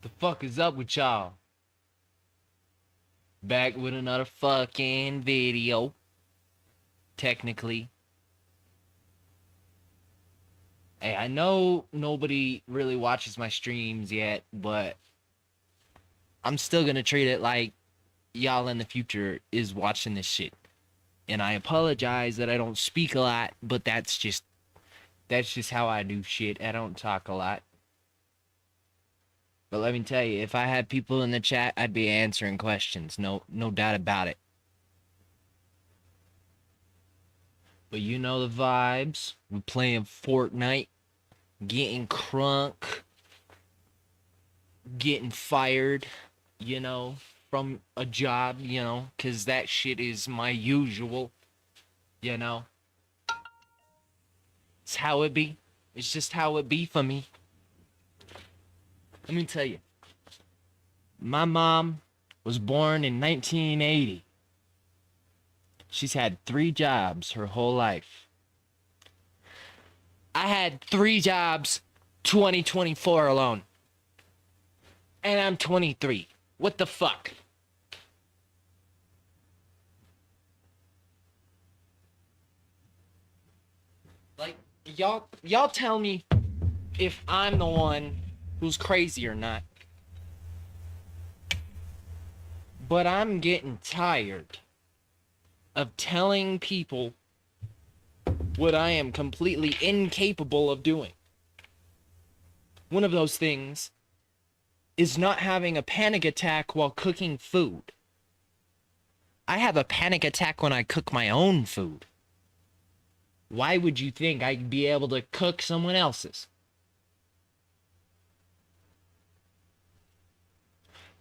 The fuck is up with y'all? Back with another fucking video. Technically. Hey, I know nobody really watches my streams yet, but I'm still gonna treat it like y'all in the future is watching this shit. And I apologize that I don't speak a lot, but that's just how I do shit. I don't talk a lot. But let me tell you, if I had people in the chat, I'd be answering questions. No doubt about it. But you know the vibes. We playing Fortnite, getting crunk, getting fired, you know, from a job, you know, because that shit is my usual, you know. It's how it be. It's just how it be for me. Let me tell you. My mom was born in 1980. She's had 3 jobs her whole life. I had 3 jobs 2024 alone. And I'm 23. What the fuck? Like, y'all tell me if I'm the one who's crazy or not. But I'm getting tired of telling people what I am completely incapable of doing. One of those things is not having a panic attack while cooking food. I have a panic attack when I cook my own food. Why would you think I'd be able to cook someone else's?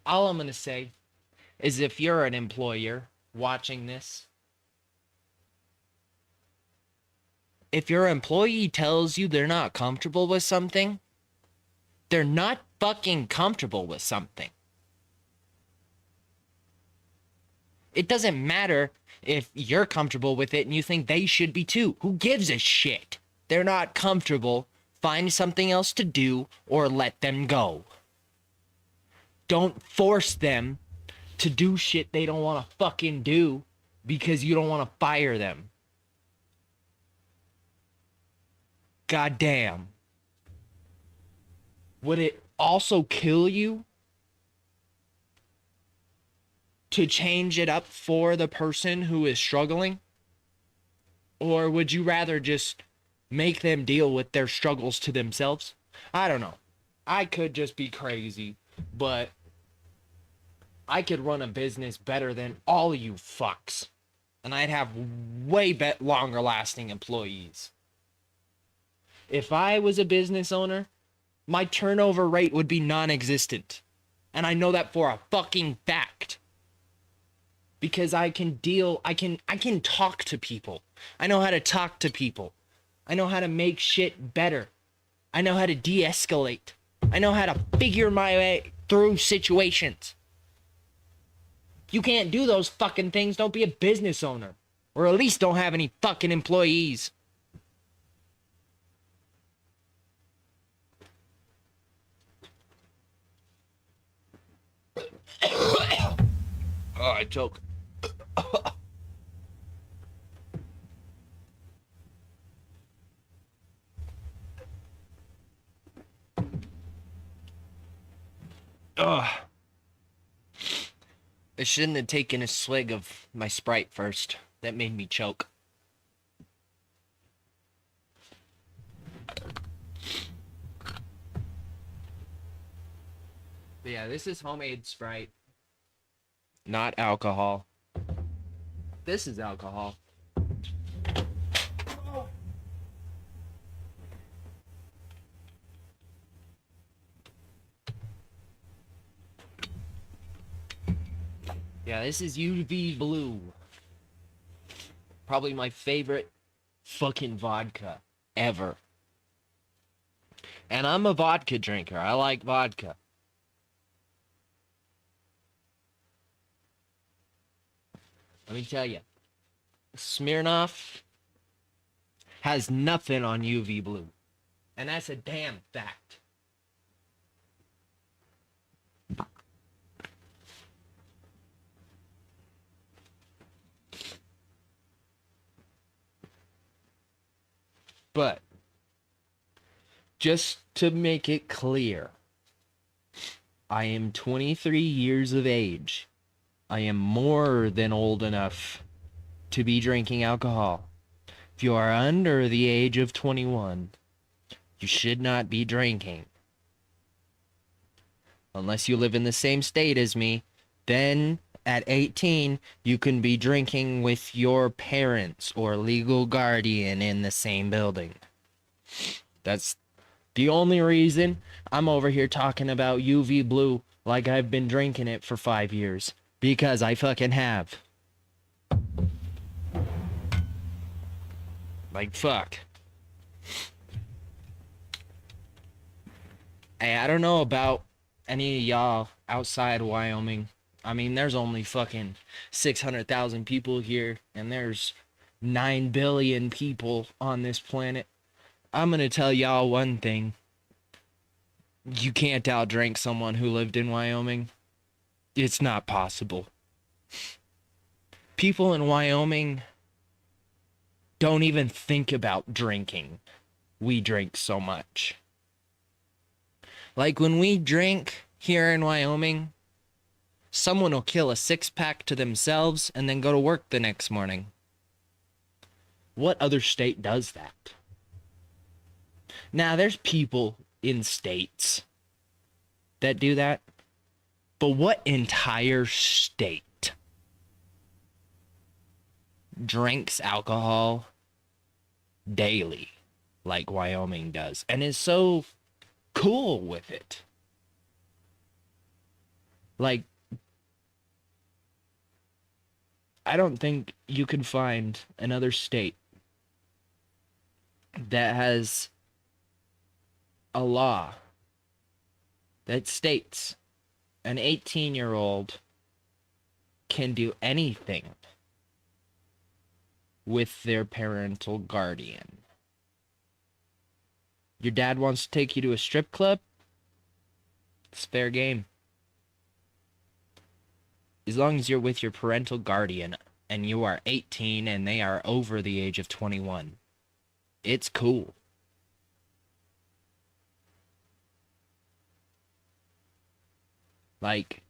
All I'm gonna say is if you're an employer watching this, if your employee tells you they're not comfortable with something, they're not fucking comfortable with something. It doesn't matter if you're comfortable with it and you think they should be too. Who gives a shit? They're not comfortable. Find something else to do or let them go. Don't force them to do shit they don't want to fucking do because you don't want to fire them. God damn. Would it also kill you to change it up for the person who is struggling? Or would you rather just make them deal with their struggles to themselves? I don't know. I could just be crazy, but I could run a business better than all of you fucks. And I'd have way longer lasting employees. If I was a business owner, my turnover rate would be non-existent. And I know that for a fucking fact. Because I can talk to people. I know how to talk to people. I know how to make shit better. I know how to de-escalate. I know how to figure my way through situations. If you can't do those fucking things, don't be a business owner. Or at least don't have any fucking employees. Oh, I choke. Ugh. I shouldn't have taken a swig of my Sprite first. That made me choke. But yeah, this is homemade Sprite. Not alcohol. This is alcohol. Yeah, this is UV Blue. Probably my favorite fucking vodka ever. And I'm a vodka drinker. I like vodka. Let me tell you, Smirnoff has nothing on UV Blue. And that's a damn fact. But just to make it clear, I am 23 years of age. I am more than old enough to be drinking alcohol. If you are under the age of 21, you should not be drinking. Unless you live in the same state as me, then at 18, you can be drinking with your parents or legal guardian in the same building. That's the only reason I'm over here talking about UV blue like I've been drinking it for 5 years. Because I fucking have. Like, fuck. Hey, I don't know about any of y'all outside Wyoming. I mean, there's only fucking 600,000 people here, and there's 9 billion people on this planet. I'm gonna tell y'all one thing. You can't outdrink someone who lived in Wyoming. It's not possible. People in Wyoming don't even think about drinking. We drink so much. Like when we drink here in Wyoming, someone will kill a 6-pack to themselves and then go to work the next morning. What other state does that? Now, there's people in states that do that, but what entire state drinks alcohol daily like Wyoming does and is so cool with it? Like, I don't think you can find another state that has a law that states an 18-year-old can do anything with their parental guardian. Your dad wants to take you to a strip club? It's fair game. As long as you're with your parental guardian and you are 18 and they are over the age of 21, it's cool. Like,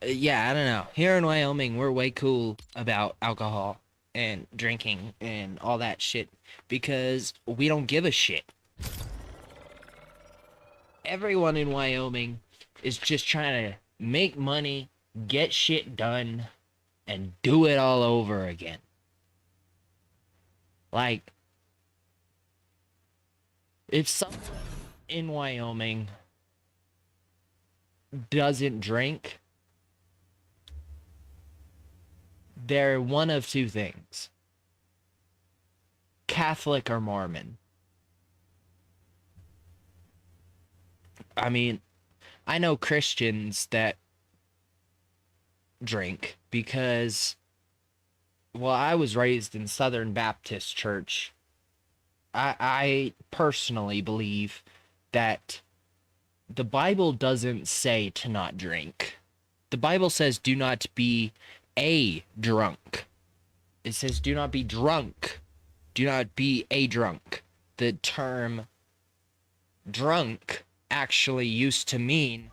yeah, I don't know. Here in Wyoming, we're way cool about alcohol and drinking and all that shit because we don't give a shit. Everyone in Wyoming is just trying to make money, get shit done, and do it all over again. Like, if someone in Wyoming doesn't drink, they're one of two things: Catholic or Mormon. I mean, I know Christians that drink because, well, I was raised in Southern Baptist Church. I personally believe that the Bible doesn't say to not drink. The Bible says do not be a drunk. It says do not be drunk. Do not be a drunk. The term drunk actually used to mean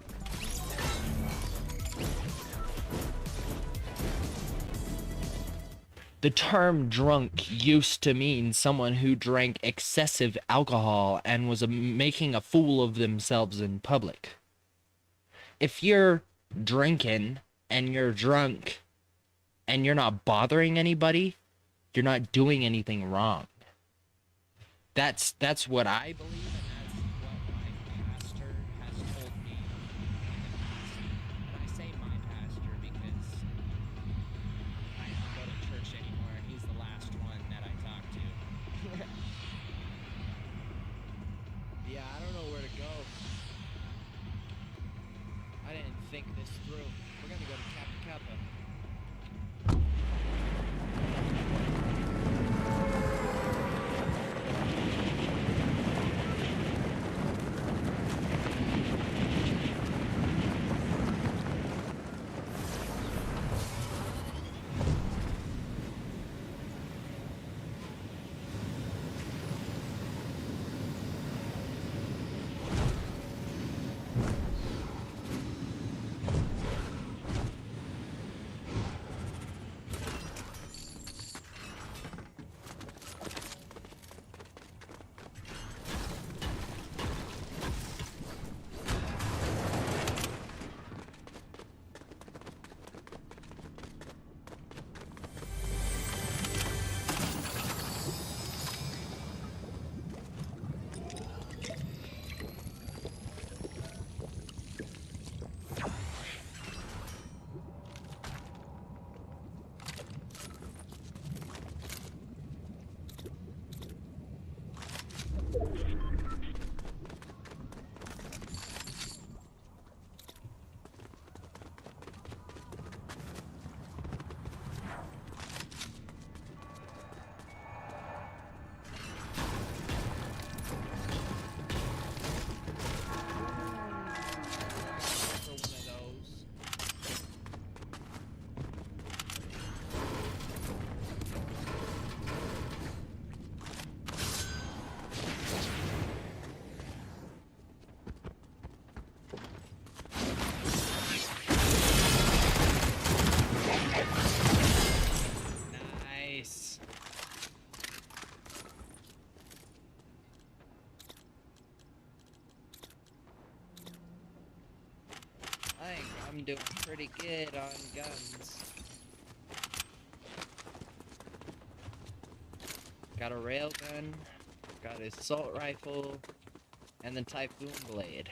someone who drank excessive alcohol and was making a fool of themselves in public. If you're drinking and you're drunk and you're not bothering anybody, you're not doing anything wrong. That's what I believe. I'm doing pretty good on guns. Got a railgun, got an assault rifle, and the Typhoon Blade.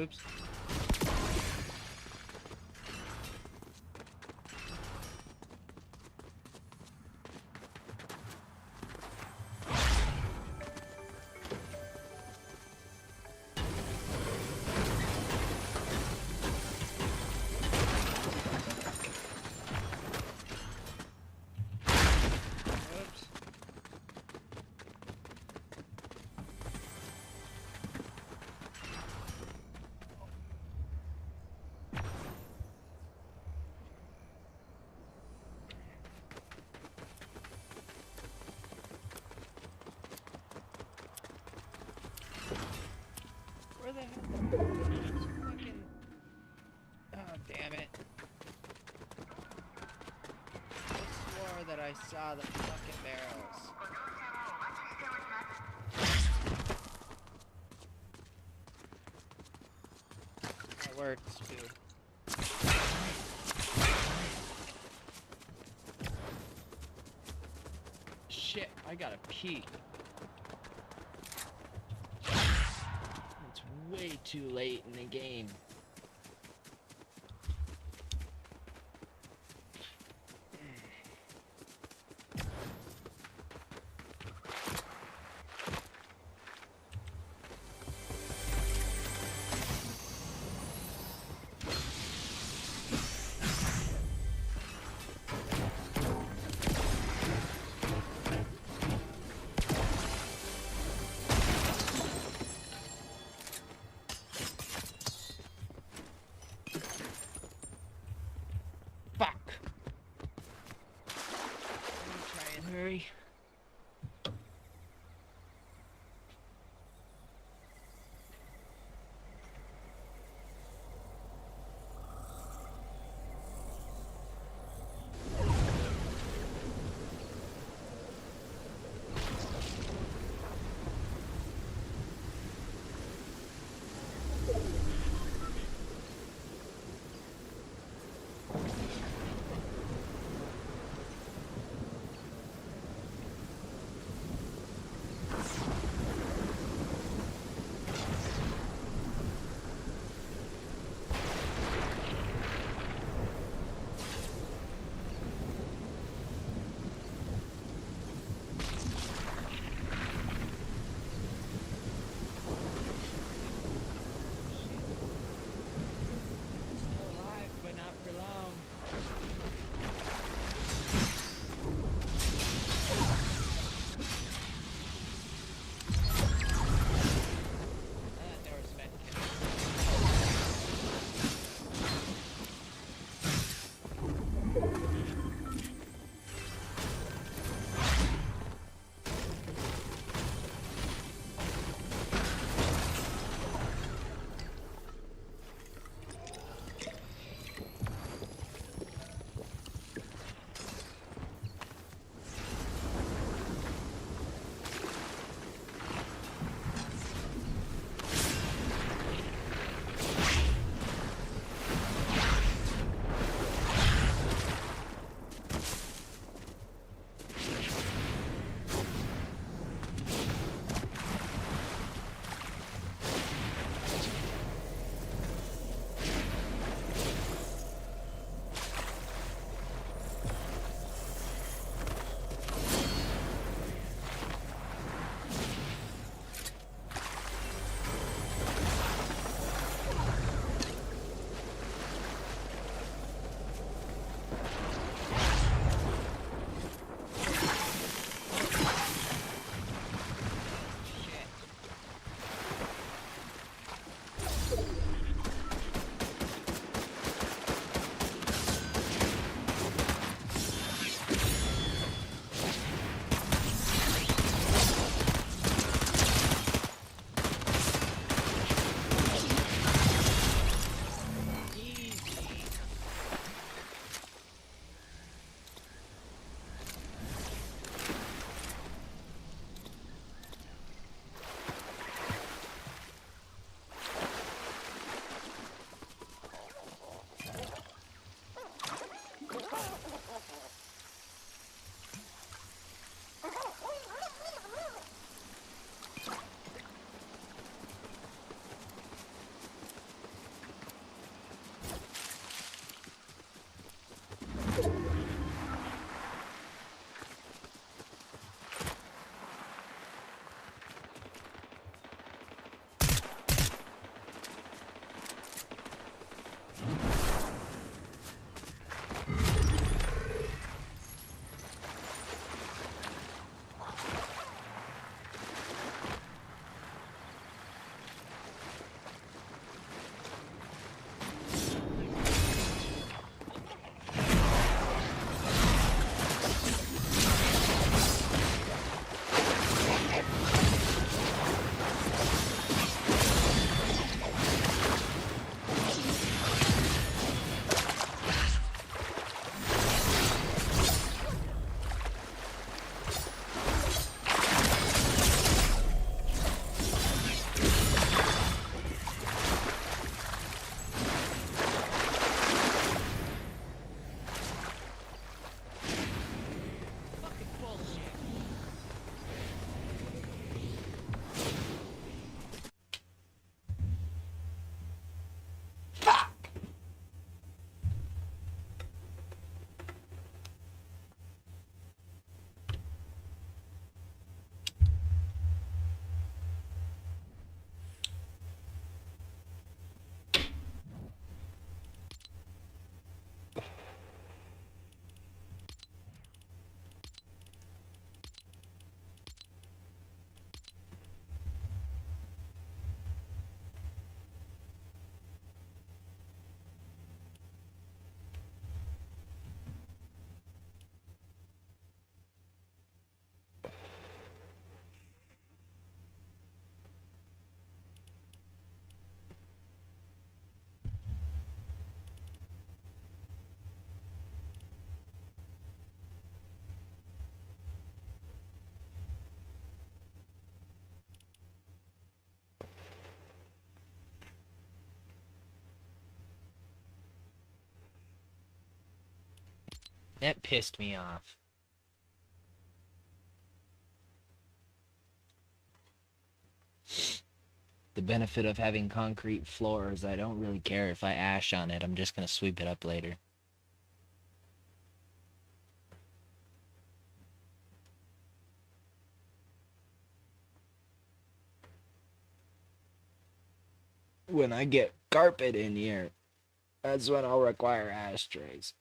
Oops. Where the hell? Fucking. Oh, damn it. I swore that I saw the fucking barrels. That works, too. Shit, I gotta pee. It's way too late in the game. Fuck. Let me try and hurry. That pissed me off. The benefit of having concrete floors, I don't really care if I ash on it. I'm just going to sweep it up later. When I get carpet in here, that's when I'll require ashtrays.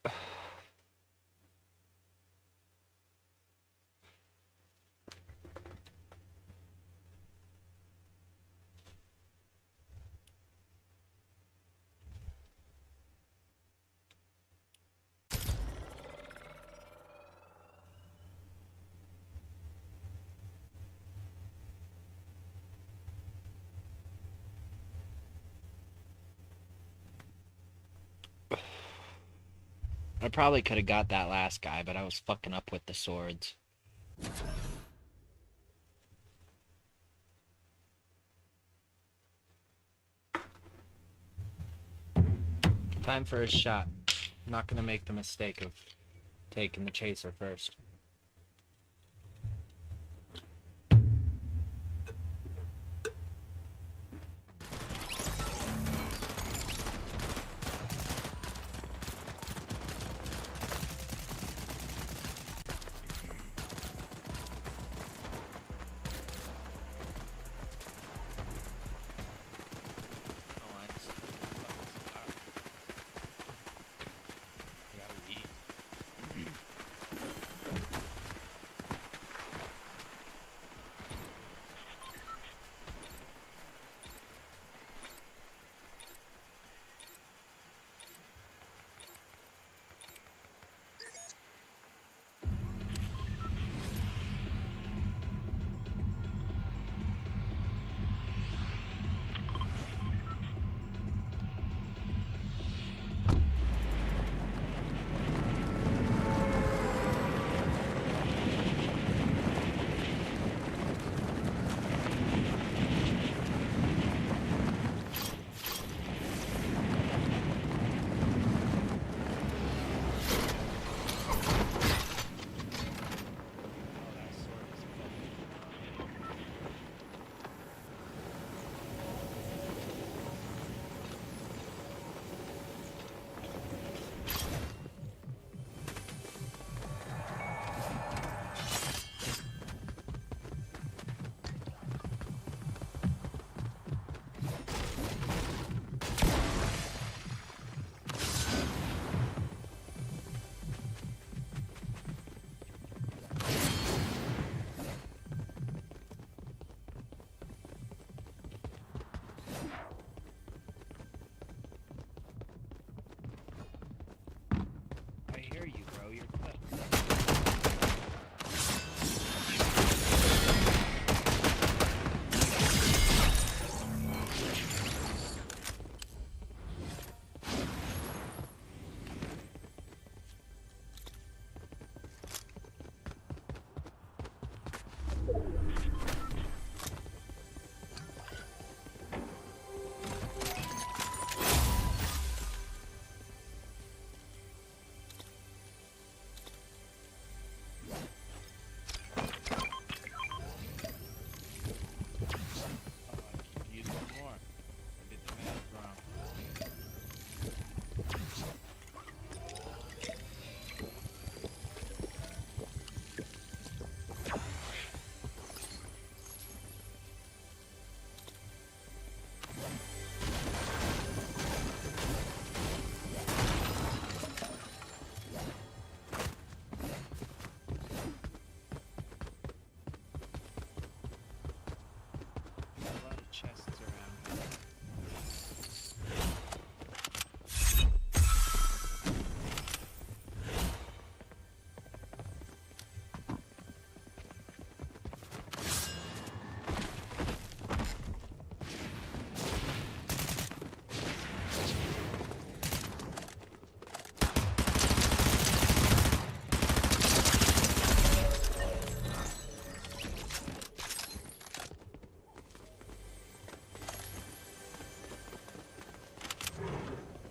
I probably could have got that last guy, but I was fucking up with the swords. Time for a shot. I'm not gonna make the mistake of taking the chaser first.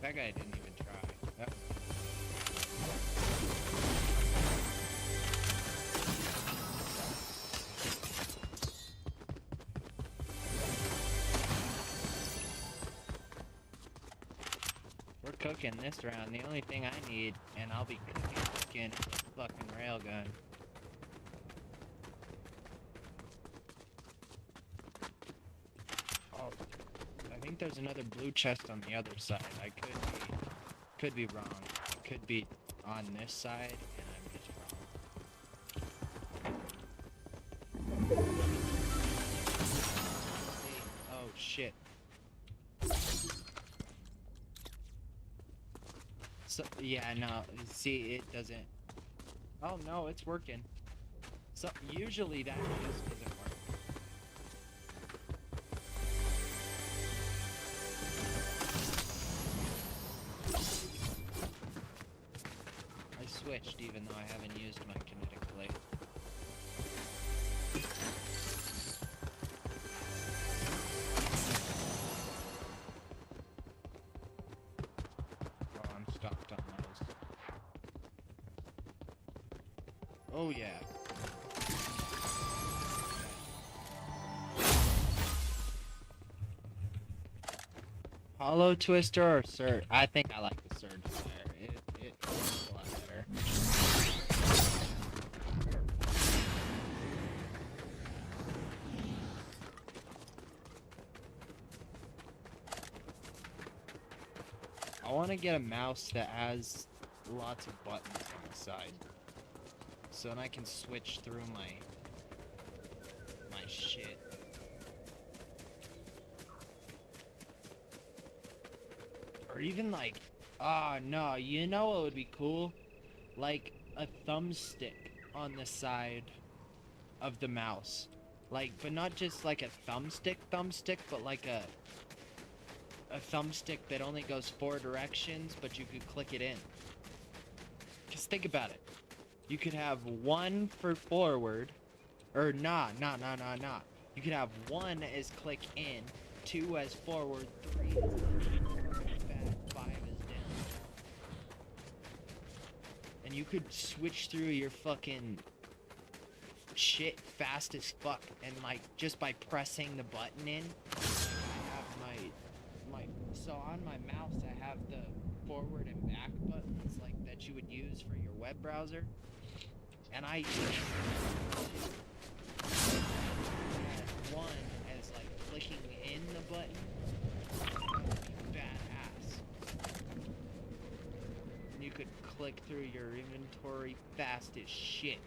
That guy didn't even try. Yep. cooking this round. The only thing I need, and I'll be cooking fucking railgun. Oh, I think there's another blue chest on the other side. I could be wrong. It could be on this side, and I'm just wrong. Oh shit. So, yeah, no, see, it doesn't. Oh no, it's working. So, usually that just doesn't work. I switched even though I haven't used my kinetic blade. Oh, I'm stocked on those. Oh yeah. Hollow Twister or Surge? I think I like the Surge better. It works a lot better. I want to get a mouse that has lots of buttons on the side, so then I can switch through my shit. Or even like, no, you know what would be cool? Like a thumbstick on the side of the mouse. Like, but not just like a thumbstick, but like a thumbstick that only goes 4 directions, but you could click it in. Just think about it. You could have 1 for forward, or nah. You could have 1 as click in, 2 as forward, 3 as back, 5 as down. And you could switch through your fucking shit fast as fuck, and like just by pressing the button in. I have so on my mouse I have the forward and back buttons like that you would use for your web browser, and I had 1 as like clicking in the button. Badass. And you could click through your inventory fast as shit.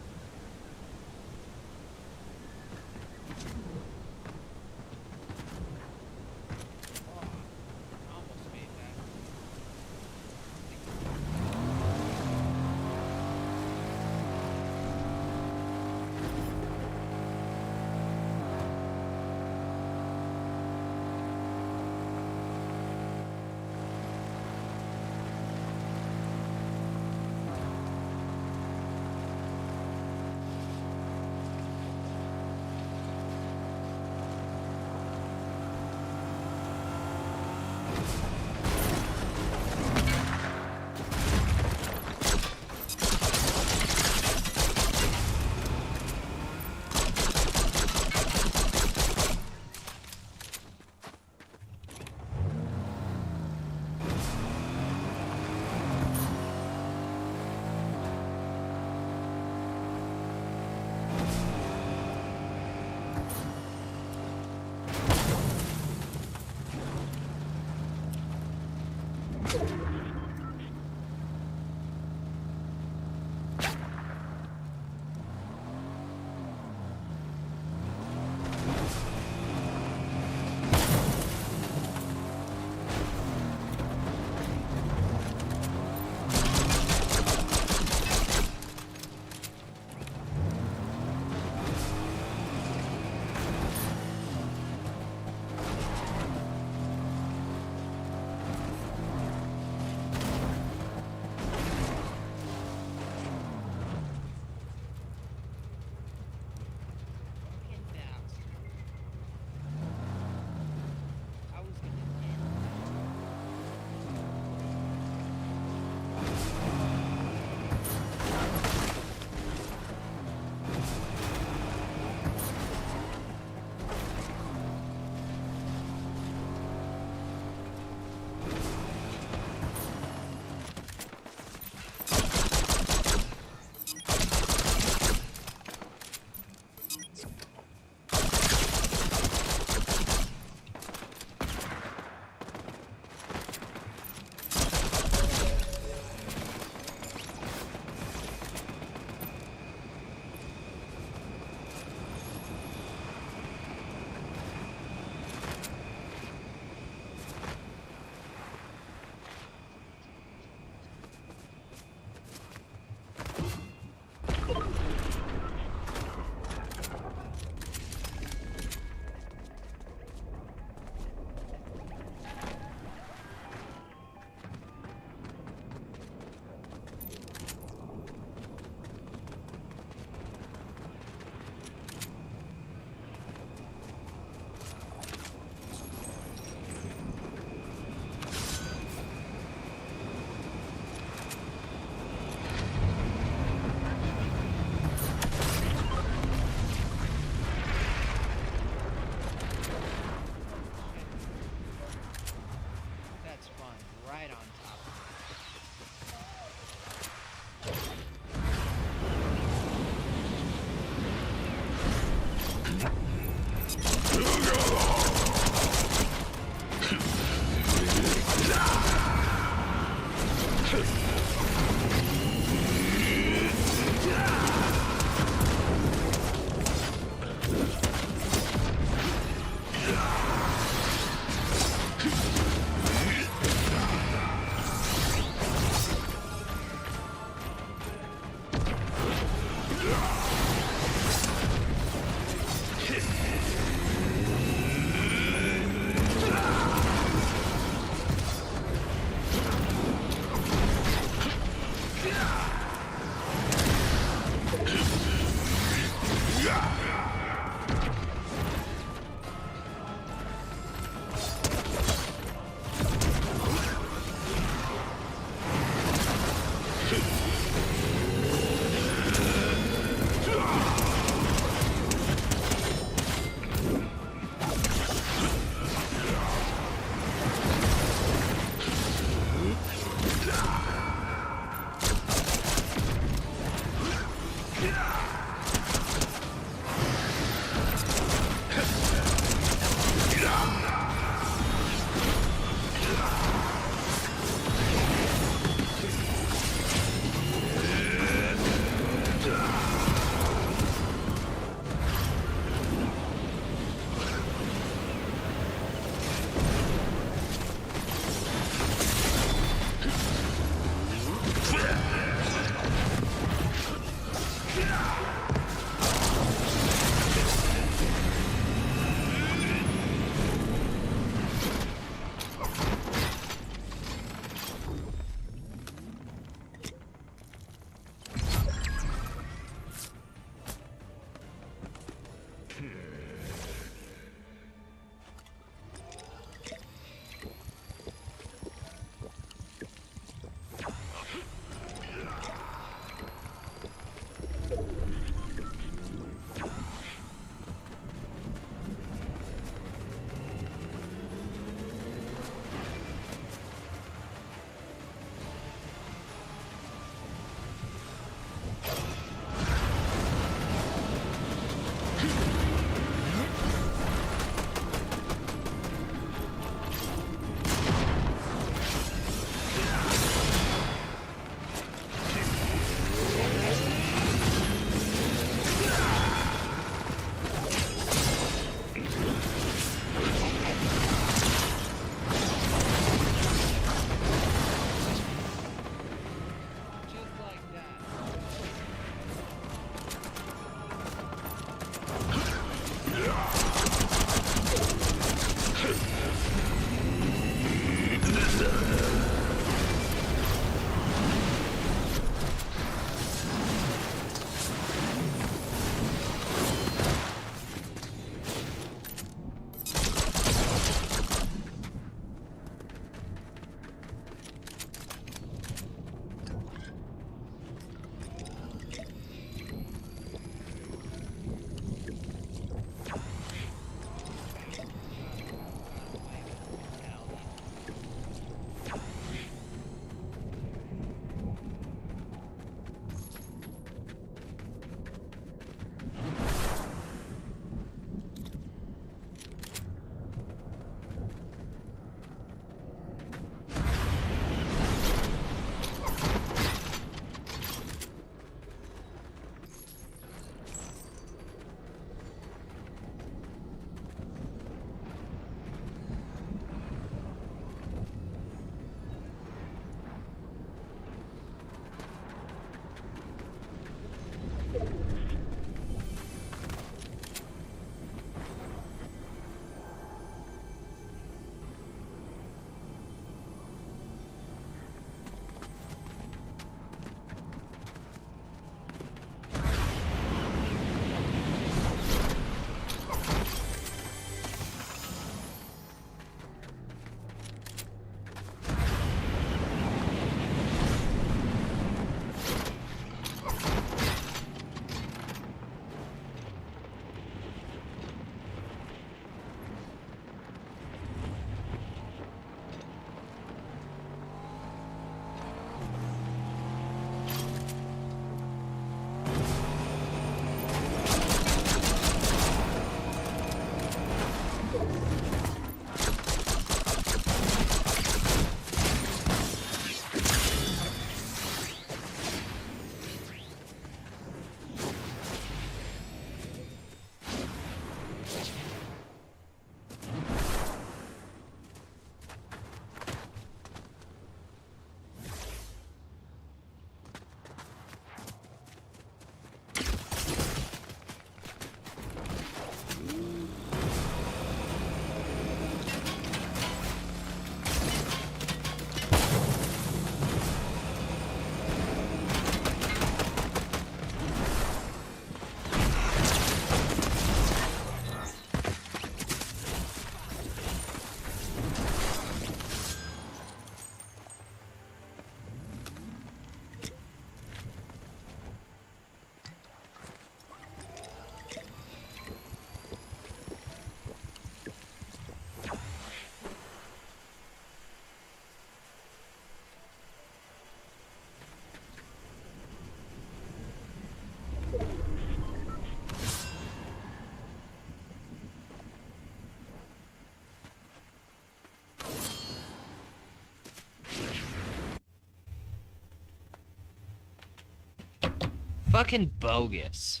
fucking bogus.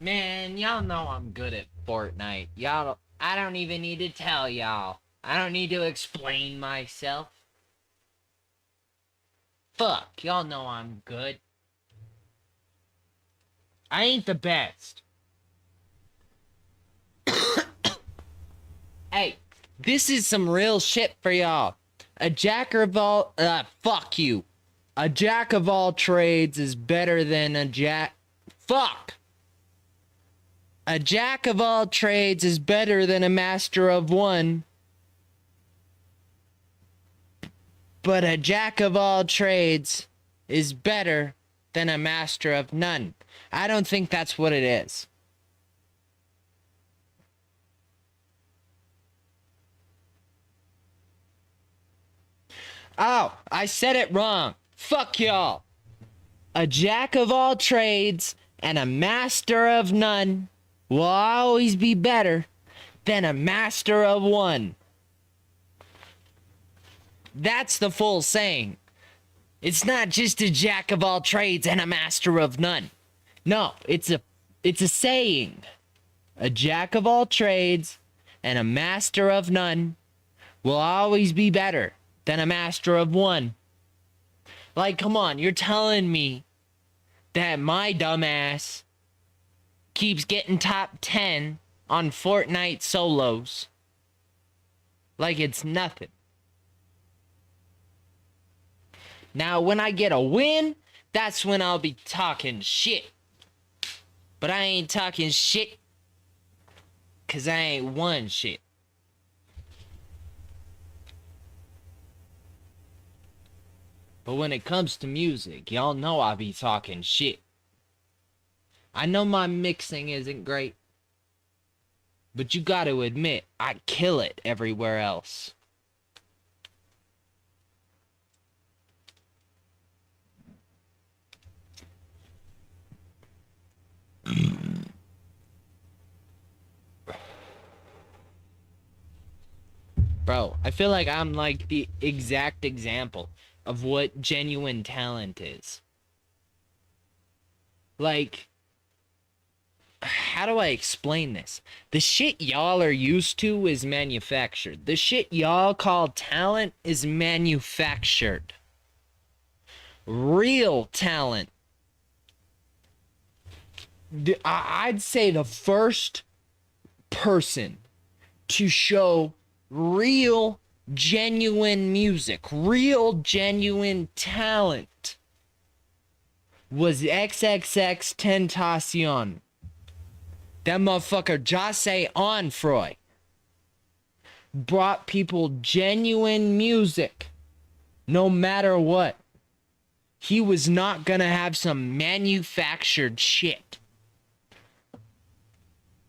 Man, y'all know I'm good at Fortnite. I don't even need to tell y'all. I don't need to explain myself. Fuck, y'all know I'm good. I ain't the best. Hey, this is some real shit for y'all. A jack of all, fuck you. A jack of all trades is better than a fuck. A jack of all trades is better than a master of one. But a jack of all trades is better than a master of none. I don't think that's what it is. Oh, I said it wrong. Fuck y'all. A jack of all trades and a master of none will always be better than a master of one. That's the full saying. It's not just a jack of all trades and a master of none. No, it's a saying. A jack of all trades and a master of none will always be better than a master of one. Like, come on, you're telling me that my dumbass keeps getting top 10 on Fortnite solos like it's nothing. Now, when I get a win, that's when I'll be talking shit. But I ain't talking shit because I ain't won shit. But when it comes to music, y'all know I be talking shit. I know my mixing isn't great, but you gotta admit, I kill it everywhere else. Bro, I feel like I'm like the exact example of what genuine talent is. Like, how do I explain this? The shit y'all are used to is manufactured. The shit y'all call talent is manufactured. Real talent. I'd say the first person to show real, genuine music, real, genuine talent was XXX Tentacion. That motherfucker Jase Onfroy brought people genuine music no matter what. He was not gonna have some manufactured shit.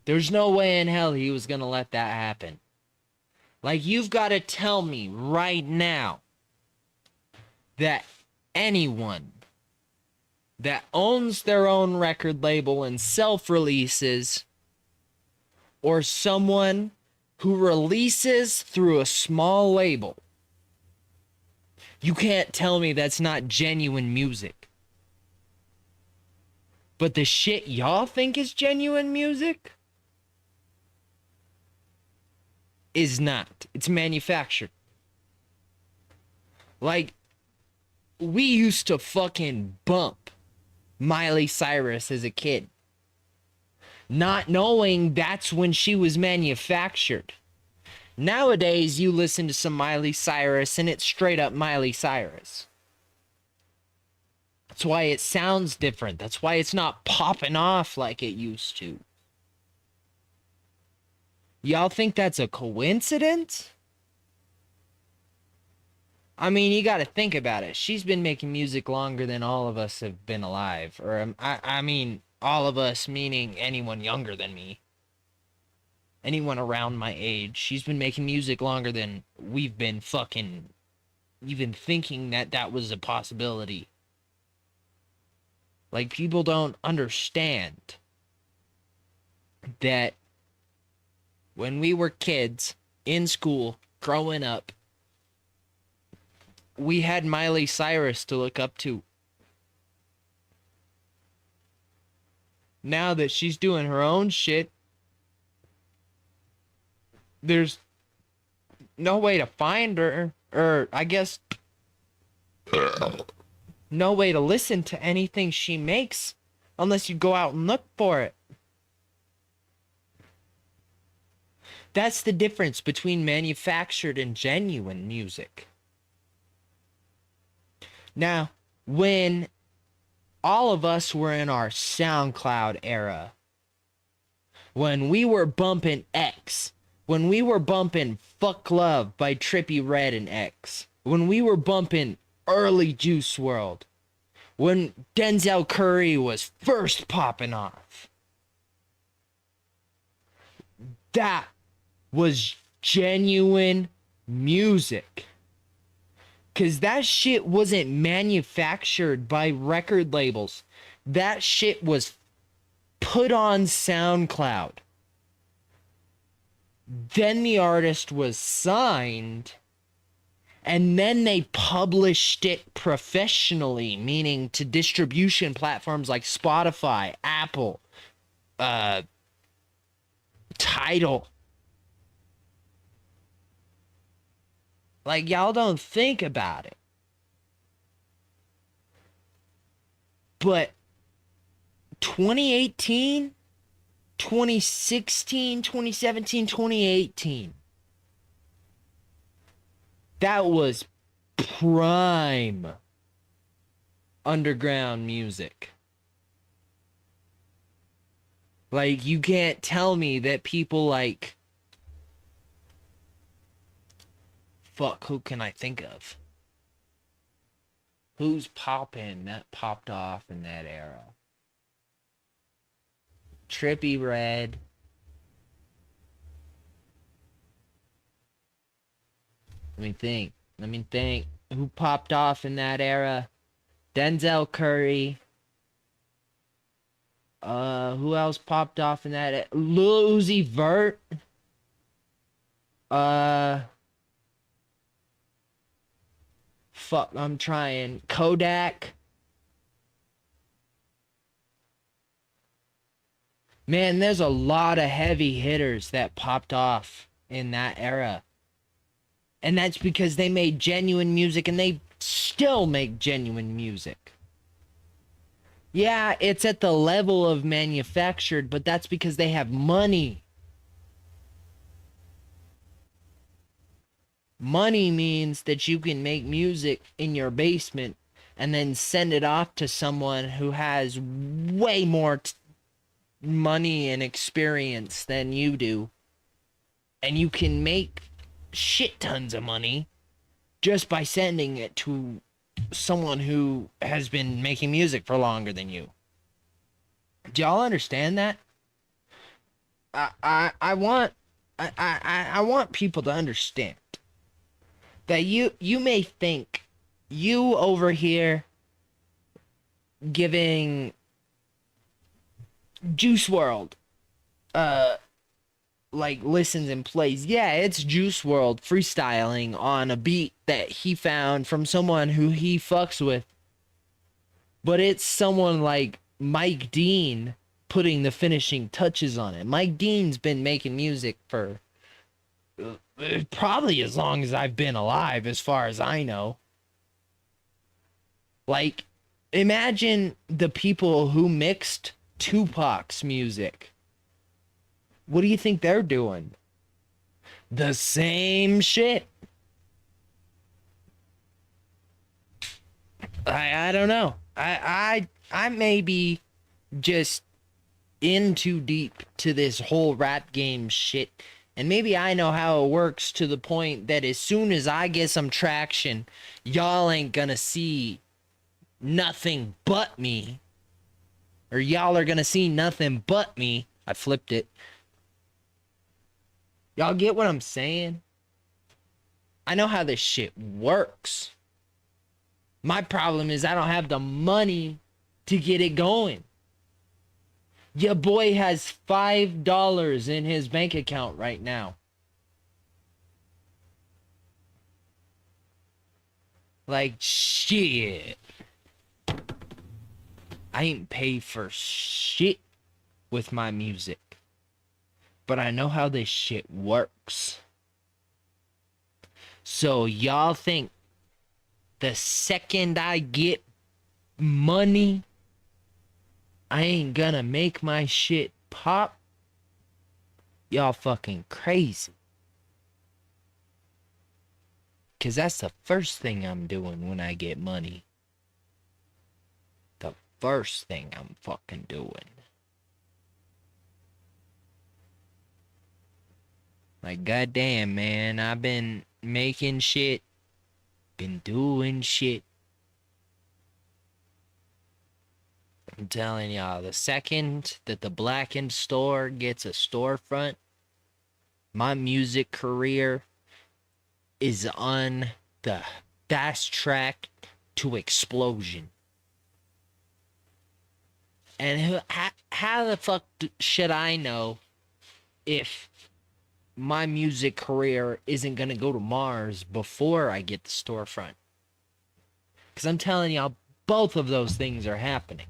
There's no way in hell he was gonna let that happen. Like, you've got to tell me right now that anyone that owns their own record label and self-releases, or someone who releases through a small label, you can't tell me that's not genuine music. But the shit y'all think is genuine music is not. It's manufactured. Like, we used to fucking bump Miley Cyrus as a kid, not knowing that's when she was manufactured. Nowadays, you listen to some Miley Cyrus and it's straight up Miley Cyrus. That's why it sounds different. That's why it's not popping off like it used to. Y'all think that's a coincidence? I mean, you gotta think about it. She's been making music longer than all of us have been alive. Or, I mean, all of us meaning anyone younger than me. Anyone around my age. She's been making music longer than we've been fucking even thinking that that was a possibility. Like, people don't understand that when we were kids in school growing up, we had Miley Cyrus to look up to. Now that she's doing her own shit, there's no way to find her, or I guess no way to listen to anything she makes unless you go out and look for it. That's the difference between manufactured and genuine music. Now, when all of us were in our SoundCloud era, when we were bumping X, when we were bumping Fuck Love by Trippie Redd and X, when we were bumping early Juice WRLD, when Denzel Curry was first popping off, that was genuine music. Because that shit wasn't manufactured by record labels. That shit was put on SoundCloud. Then the artist was signed, and then they published it professionally, meaning to distribution platforms like Spotify, Apple, Tidal. Like, y'all don't think about it. But 2018, 2016, 2017, 2018, that was prime underground music. Like, you can't tell me that people like... Fuck, who can I think of? Who's poppin' that popped off in that era? Trippie Redd. Let me think. Who popped off in that era? Denzel Curry. Who else popped off in that era? Lil Uzi Vert. Fuck, I'm trying. Kodak. Man, there's a lot of heavy hitters that popped off in that era. And that's because they made genuine music, and they still make genuine music. Yeah, it's at the level of manufactured, but that's because they have money. Money means that you can make music in your basement and then send it off to someone who has way more money and experience than you do. And you can make shit tons of money just by sending it to someone who has been making music for longer than you. Do y'all understand that? I want people to understand that you may think you over here giving Juice WRLD like listens and plays. Yeah, it's Juice WRLD freestyling on a beat that he found from someone who he fucks with. But it's someone like Mike Dean putting the finishing touches on it. Mike Dean's been making music for probably as long as I've been alive, as far as I know. Like, imagine the people who mixed Tupac's music. What do you think they're doing? The same shit. I don't know. I may be just in too deep to this whole rap game shit. And maybe I know how it works to the point that as soon as I get some traction, y'all ain't gonna see nothing but me. Or y'all are gonna see nothing but me. I flipped it. Y'all get what I'm saying? I know how this shit works. My problem is I don't have the money to get it going. Your boy has $5 in his bank account right now. Like, shit. I ain't paid for shit with my music. But I know how this shit works. So y'all think the second I get money, I ain't gonna make my shit pop? Y'all fucking crazy. 'Cause that's the first thing I'm doing when I get money. The first thing I'm fucking doing. Like, goddamn, man, I've been making shit, been doing shit. I'm telling y'all, the second that the Blackened store gets a storefront, my music career is on the fast track to explosion. And how the fuck should I know if my music career isn't gonna go to Mars before I get the storefront? Because I'm telling y'all, both of those things are happening.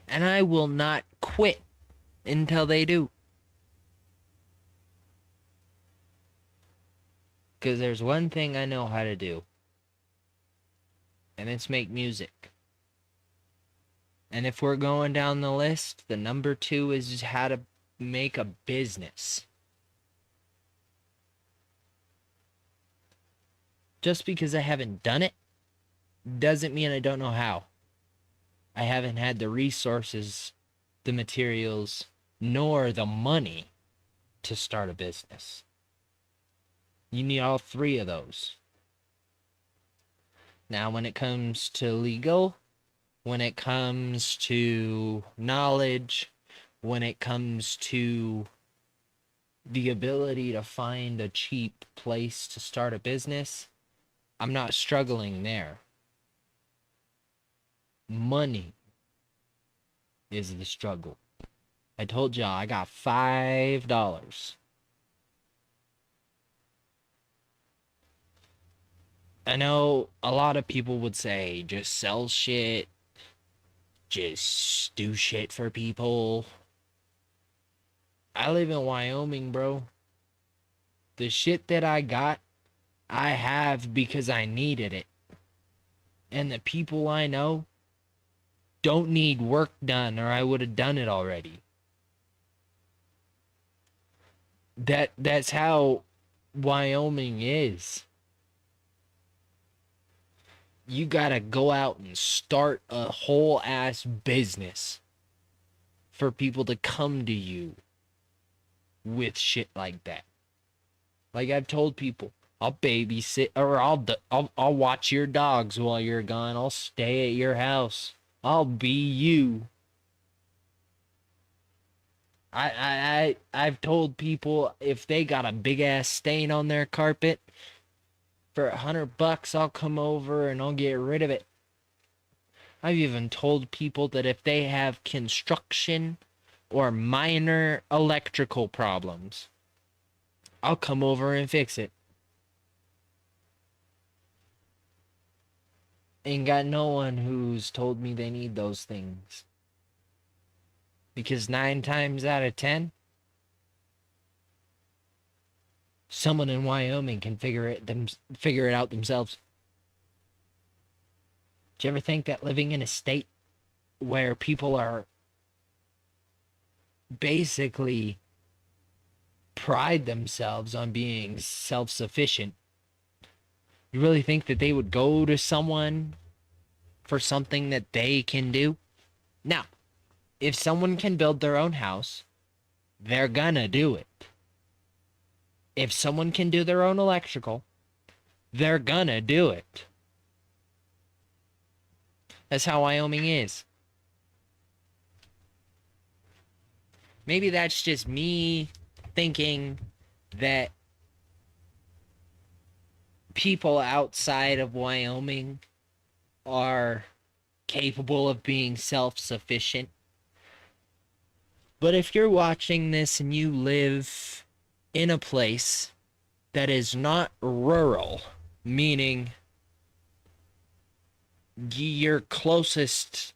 And I will not quit until they do. Because there's one thing I know how to do. And it's make music. And if we're going down the list, the number 2 is how to make a business. Just because I haven't done it doesn't mean I don't know how. I haven't had the resources, the materials, nor the money to start a business. You need all 3 of those. Now, when it comes to legal, when it comes to knowledge, when it comes to the ability to find a cheap place to start a business, I'm not struggling there. Money is the struggle. I told y'all I got $5. I know a lot of people would say just sell shit, just do shit for people. I live in Wyoming, bro. The shit that I got, I have because I needed it. And the people I know don't need work done, or I would have done it already. That's how Wyoming is. You gotta go out and start a whole ass business for people to come to you with shit like that. Like I've told people, I'll babysit, or I'll watch your dogs while you're gone. I'll stay at your house. I'll be you. I've told people if they got a big ass stain on their carpet, for $100, I'll come over and I'll get rid of it. I've even told people that if they have construction or minor electrical problems, I'll come over and fix it. Ain't got no one who's told me they need those things. Because 9 times out of 10, someone in Wyoming can figure it out themselves. Do you ever think that living in a state where people are basically pride themselves on being self-sufficient, you really think that they would go to someone for something that they can do? Now, if someone can build their own house, they're gonna do it. If someone can do their own electrical, they're gonna do it. That's how Wyoming is. Maybe that's just me thinking that people outside of Wyoming are capable of being self-sufficient. But if you're watching this and you live in a place that is not rural, meaning your closest,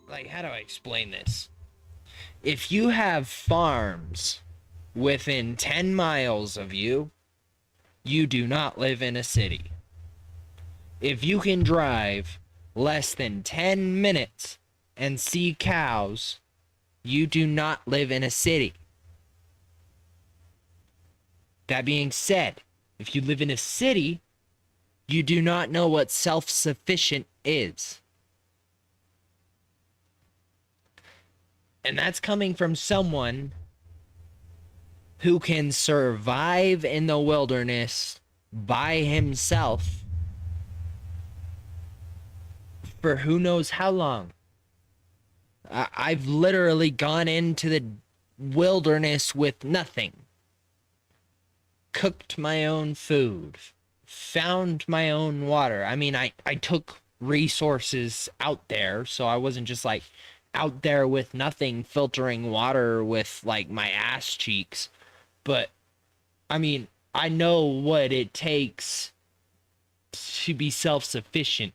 like how do I explain this? If you have farms within 10 miles of you, you do not live in a city. If you can drive less than 10 minutes and see cows, you do not live in a city. That being said, if you live in a city, you do not know what self-sufficient is. And that's coming from someone who can survive in the wilderness by himself for who knows how long. I've literally gone into the wilderness with nothing. Cooked my own food. Found my own water. I mean, I took resources out there, so I wasn't just like out there with nothing filtering water with like my ass cheeks. But I mean, I know what it takes to be self-sufficient.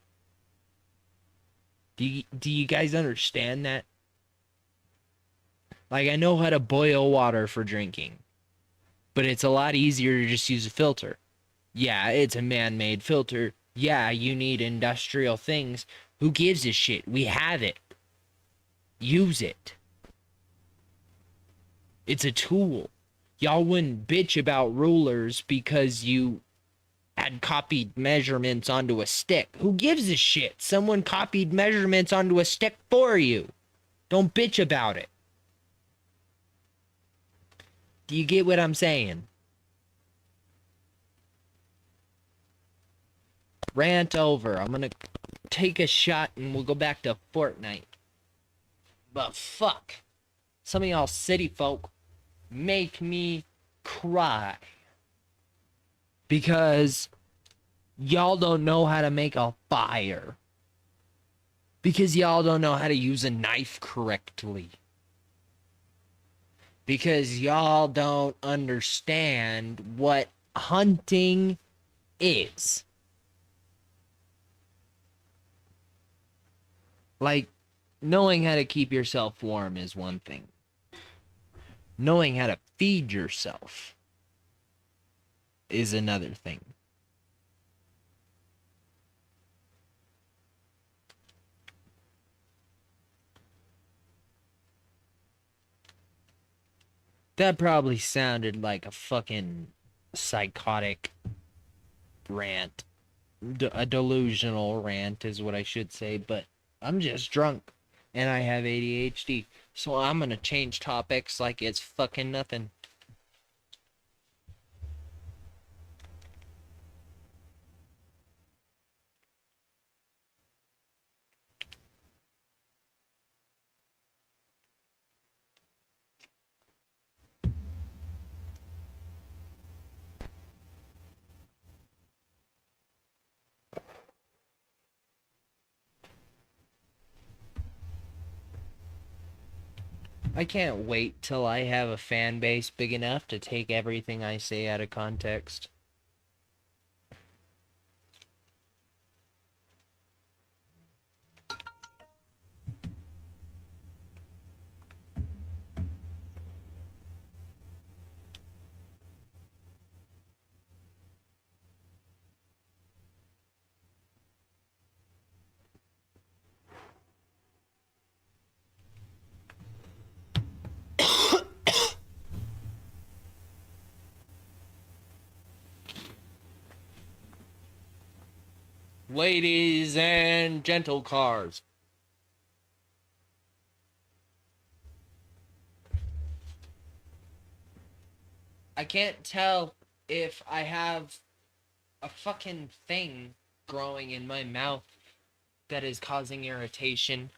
Do you guys understand that? Like, I know how to boil water for drinking, but it's a lot easier to just use a filter. Yeah, it's a man-made filter. Yeah, you need industrial things. Who gives a shit? We have it. Use it. It's a tool. Y'all wouldn't bitch about rulers because you had copied measurements onto a stick. Who gives a shit? Someone copied measurements onto a stick for you. Don't bitch about it. Do you get what I'm saying? Rant over. I'm gonna take a shot and we'll go back to FORTNITE. But fuck. Some of y'all city folk make me cry. Because y'all don't know how to make a fire. Because y'all don't know how to use a knife correctly. Because y'all don't understand what hunting is. Like, knowing how to keep yourself warm is one thing. Knowing how to feed yourself is another thing. That probably sounded like a fucking psychotic rant. A delusional rant is what I should say, but I'm just drunk and I have ADHD, so I'm gonna change topics like it's fucking nothing. I can't wait till I have a fan base big enough to take everything I say out of context. Ladies and gentle cars. I can't tell if I have a fucking thing growing in my mouth that is causing irritation,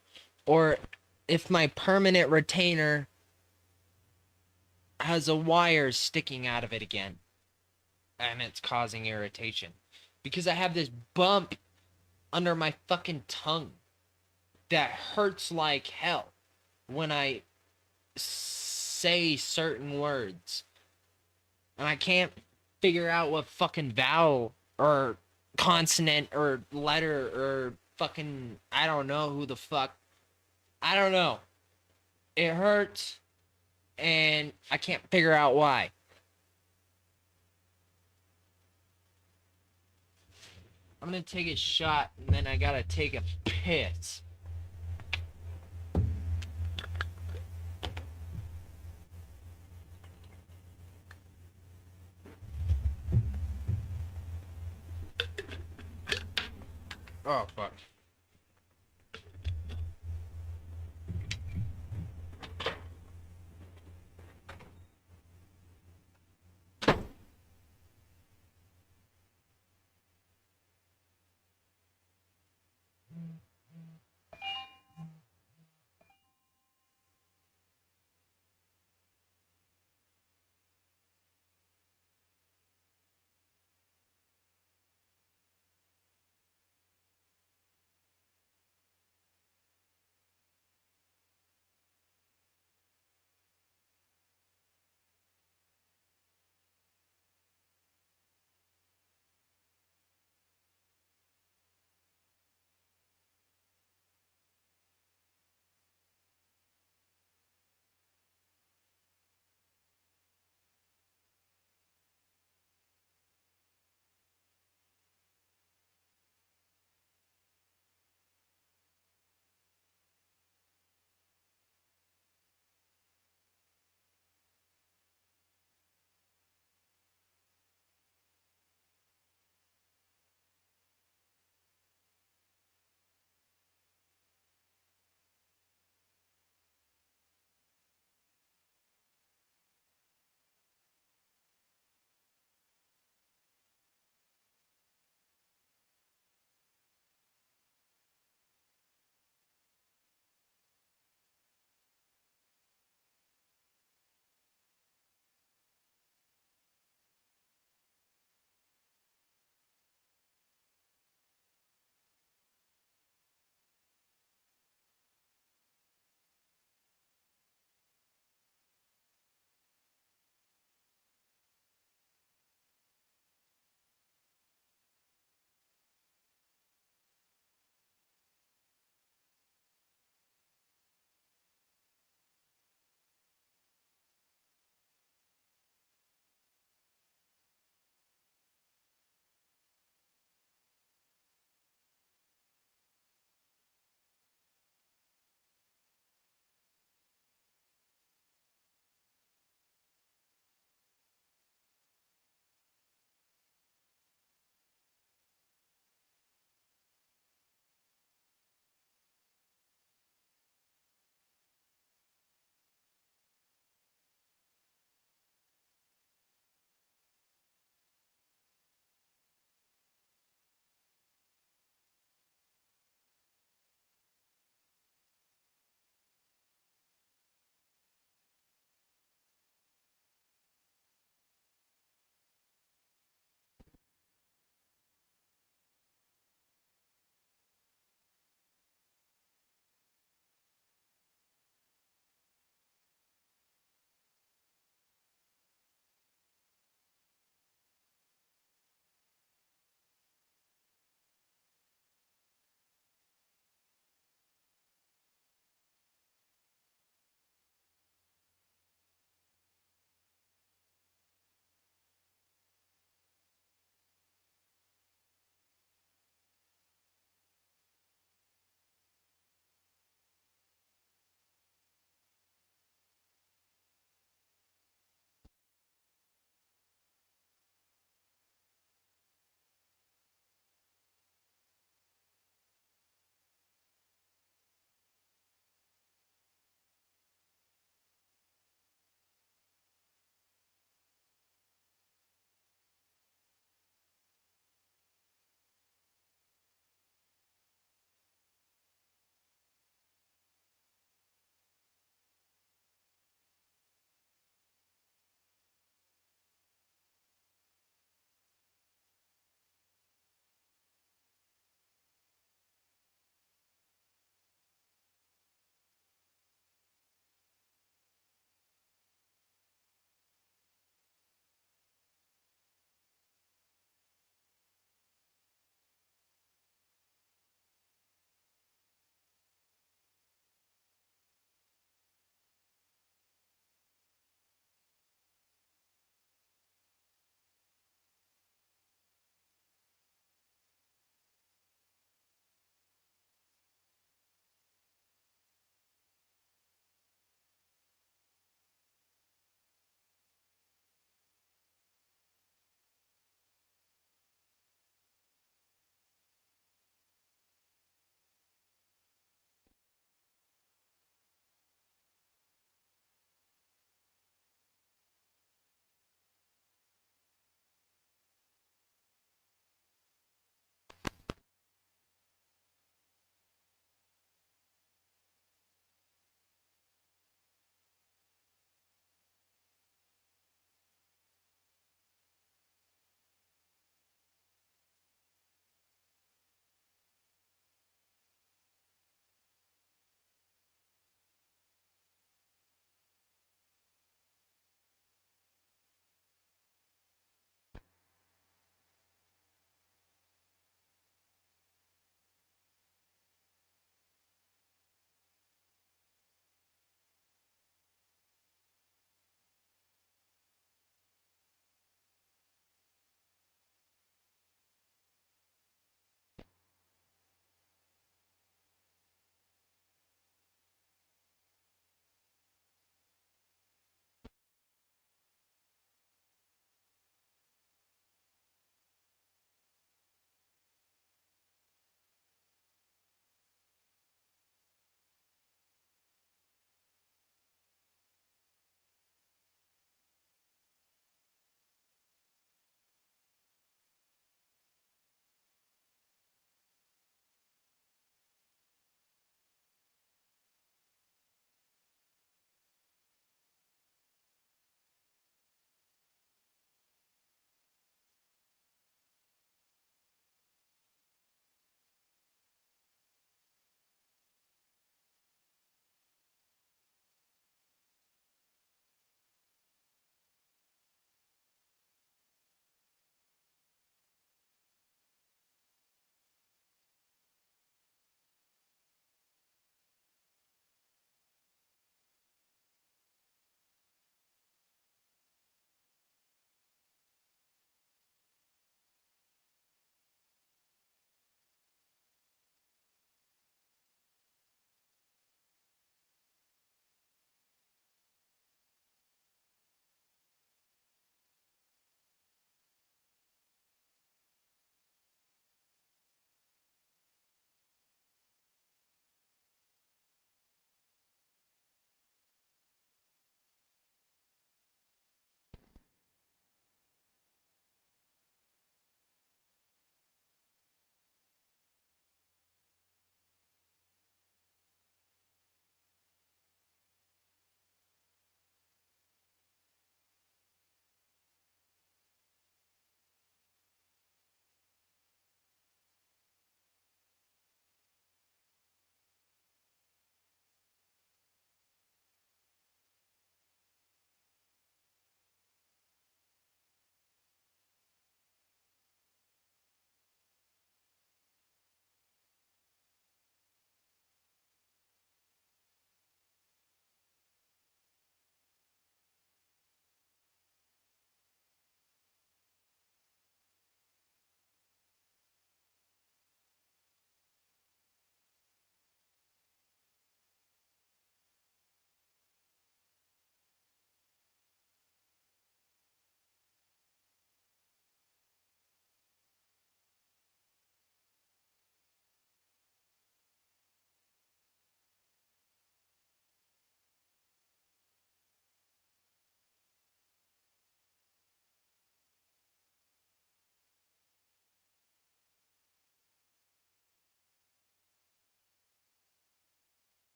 or if my permanent retainer has a wire sticking out of it again and it's causing irritation. Because I have this bump under my fucking tongue that hurts like hell when I say certain words. And I can't figure out what fucking vowel or consonant or letter or fucking, I don't know who the fuck. I don't know. It hurts and I can't figure out why. I'm gonna take a shot and then I gotta take a piss. Oh, fuck.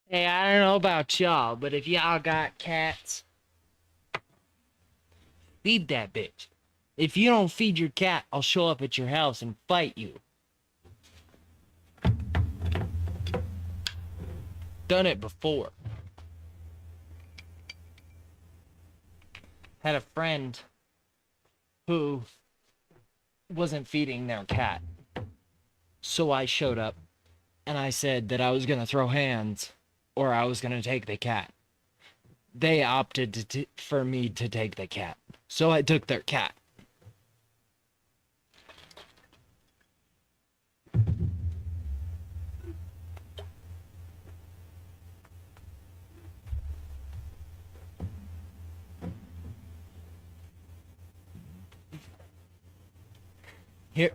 Hey, I don't know about y'all, but if y'all got cats, feed that bitch. If you don't feed your cat, I'll show up at your house and fight you. Done it before. Had a friend who wasn't feeding their cat. So I showed up and I said that I was going to throw hands or I was going to take the cat. They opted for me to take the cat. So I took their cat.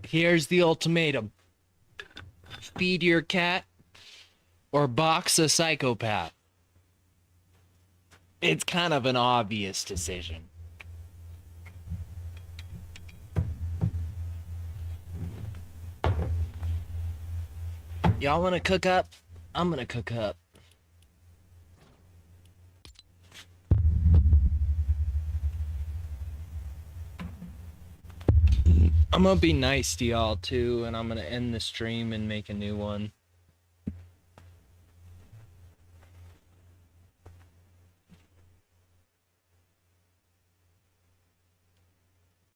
Here's the ultimatum. Feed your cat or box a psychopath. It's kind of an obvious decision. Y'all want to cook up? I'm gonna cook up. I'm gonna be nice to y'all too, and I'm gonna end the stream and make a new one.